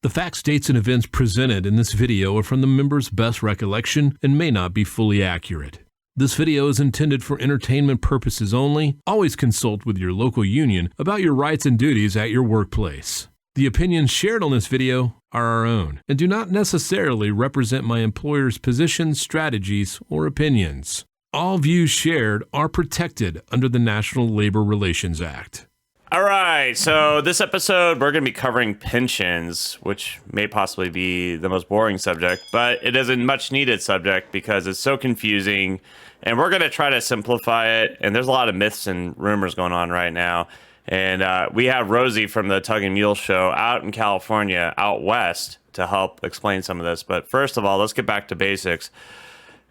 The facts, dates, and events presented in this video are from the members' best recollection and may not be fully accurate. This video is intended for entertainment purposes only. Always consult with your local union about your rights and duties at your workplace. The opinions shared on this video are our own and do not necessarily represent my employer's positions, strategies, or opinions. All views shared are protected under the National Labor Relations Act. All right, so this episode, we're going to be covering pensions, which may possibly be the most boring subject, but it is a much needed subject because it's so confusing, and we're going to try to simplify it, and there's a lot of myths and rumors going on right now, and we have Rosie from the Tug and Mule Show out in California, out west, to help explain some of this, but first of all, let's get back to basics.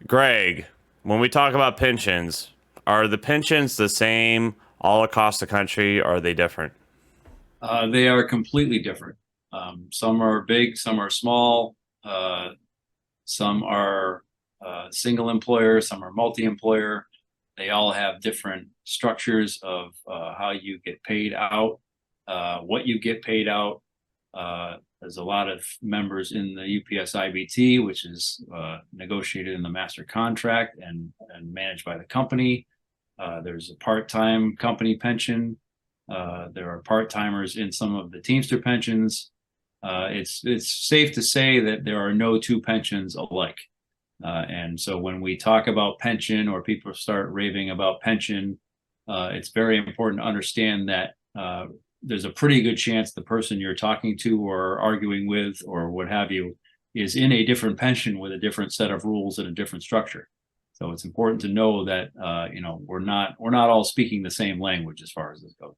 Greg, when we talk about pensions, are the pensions the same all across the country, or are they different? They are completely different. Some are big, some are small, some are single employer, some are multi-employer. They all have different structures of how you get paid out, what you get paid out. There's a lot of members in the UPS IBT, which is negotiated in the master contract and managed by the company. There's a part-time company pension. There are part-timers in some of the Teamster pensions. It's safe to say that there are no two pensions alike. And so when we talk about pension or people start raving about pension, it's very important to understand that there's a pretty good chance the person you're talking to or arguing with or what have you is in a different pension with a different set of rules and a different structure. So it's important to know that we're not all speaking the same language as far as this goes.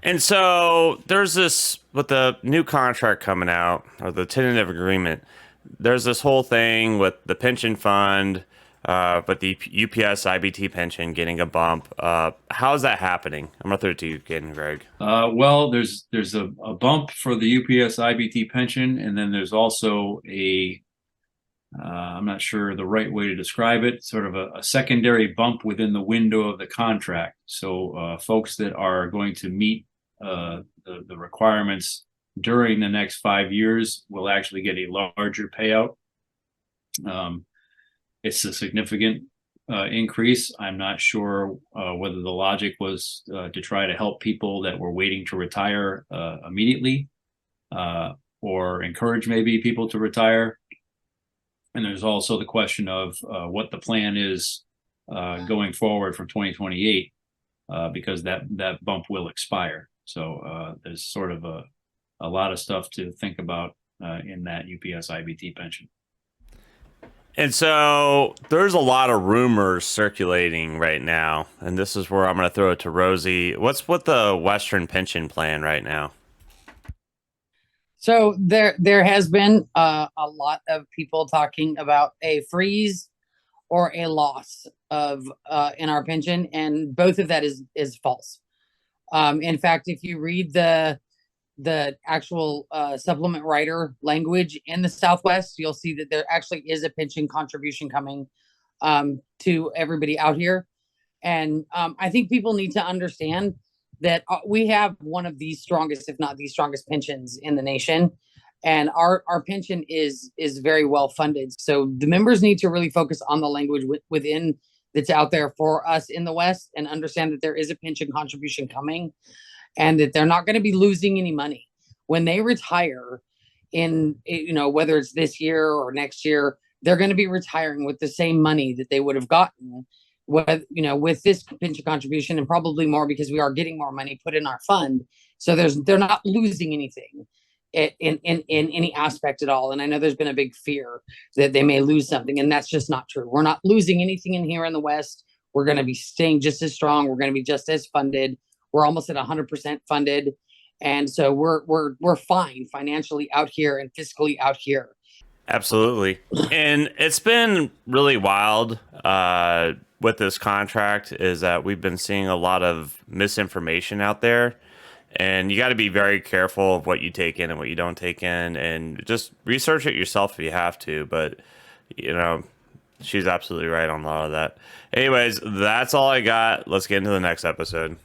And so there's this, with the new contract coming out, or the tentative agreement, there's this whole thing with the pension fund, but the UPS IBT pension getting a bump. How's that happening? I'm going to throw it to you again, Greg. Well, there's a bump for the UPS IBT pension, and then there's also I'm not sure the right way to describe it, sort of a secondary bump within the window of the contract. So folks that are going to meet the requirements during the next 5 years will actually get a larger payout. It's a significant increase. I'm not sure whether the logic was to try to help people that were waiting to retire immediately or encourage maybe people to retire. And there's also the question of what the plan is going forward from 2028, because that bump will expire. So there's sort of a lot of stuff to think about in that UPS IBT pension. And so there's a lot of rumors circulating right now, and this is where I'm going to throw it to Rosie. What's with the Western pension plan right now? So there has been a lot of people talking about a freeze or a loss of in our pension, and both of that is false. In fact, if you read the actual supplement rider language in the Southwest, you'll see that there actually is a pension contribution coming to everybody out here. And I think people need to understand that we have one of the strongest, if not the strongest pensions in the nation. And our pension is very well funded. So the members need to really focus on the language within that's out there for us in the West and understand that there is a pension contribution coming and that they're not going to be losing any money. When they retire in, whether it's this year or next year, they're going to be retiring with the same money that they would have gotten with this pension contribution, and probably more because we are getting more money put in our fund. So they're not losing anything in any aspect at all. And I know there's been a big fear that they may lose something, and that's just not true. We're not losing anything in here in the West. We're going to be staying just as strong. We're going to be just as funded. We're almost at 100% funded. And so we're fine financially out here and fiscally out here. Absolutely. And it's been really wild with this contract is that we've been seeing a lot of misinformation out there, and you got to be very careful of what you take in and what you don't take in, and just research it yourself if you have to. But, she's absolutely right on a lot of that. Anyways, that's all I got. Let's get into the next episode.